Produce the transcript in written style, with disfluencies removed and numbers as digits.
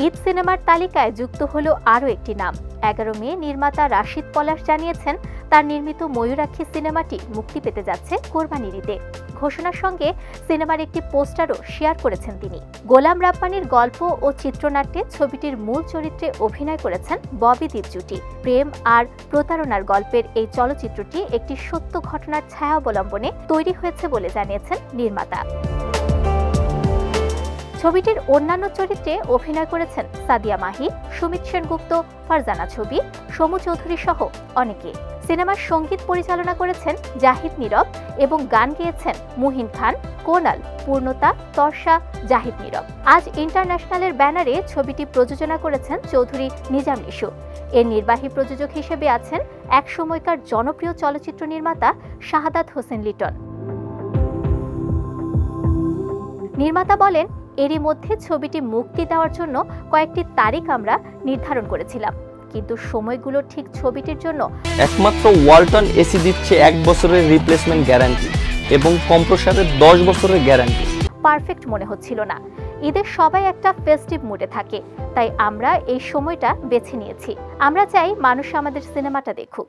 ঈদ সিনেমার তালিকায় যুক্ত হলো আরও একটি নাম। 11 মে নির্মাতা রাশিদ পলাশ জানিয়েছেন তার নির্মিত ময়ূরাক্ষী সিনেমাটি মুক্তি পেতে যাচ্ছে কোরবানির ঈদে। ঘোষণার সঙ্গে সিনেমার একটি পোস্টারও শেয়ার করেছেন তিনি। গোলাম রাব্বানীর গল্প ও চিত্রনাট্যে ছবিটির মূল চরিত্রে অভিনয় করেছেন ববি দীপ জুটি। প্রেম আর প্রতারণার গল্পের এই চলচ্চিত্রটি একটি সত্য ঘটনার ছায়া অবলম্বনে তৈরি হয়েছে বলে জানিয়েছেন নির্মাতা। ছবিটির অন্যান্য চরিত্রে অভিনয় করেছেন সাদিয়া মাহি, সুমিত সেনগুপ্ত, ফারজানা ছবি, সমু চৌধুরী সহ অনেকে। সিনেমার সঙ্গীত পরিচালনা করেছেন জাহিদ নীরব এবং গান গেয়েছেন মুহিন খান, কোনাল, পূর্ণতা, তর্ষা, জাহিদ নীরব। আজ ইন্টারন্যাশনালের ব্যানারে ছবিটি প্রযোজনা করেছেন চৌধুরী নিজাম নিশু। এর নির্বাহী প্রযোজক হিসেবে আছেন এক সময়কার জনপ্রিয় চলচ্চিত্র নির্মাতা শাহাদাত হোসেন লিটন। নির্মাতা বলেন, এরই মধ্যে ছবিটি মুক্তি দেওয়ার জন্য কয়েকটি তারিখ আমরা নির্ধারণ করেছিলাম, কিন্তু সময়গুলো ঠিক ছবিটির জন্য। একমাত্র ওয়ালটন এসি দিচ্ছে 1 বছরের রিপ্লেসমেন্ট গ্যারান্টি এবং কম্প্রেসরের 10 বছরের গ্যারান্টি। পারফেক্ট মনে হচ্ছিল না। ঈদের সবাই একটা ফেস্টিভ মুডে থাকে, তাই আমরা এই সময়টা বেছে নিয়েছি। আমরা চাই মানুষ আমাদের সিনেমাটা দেখুক।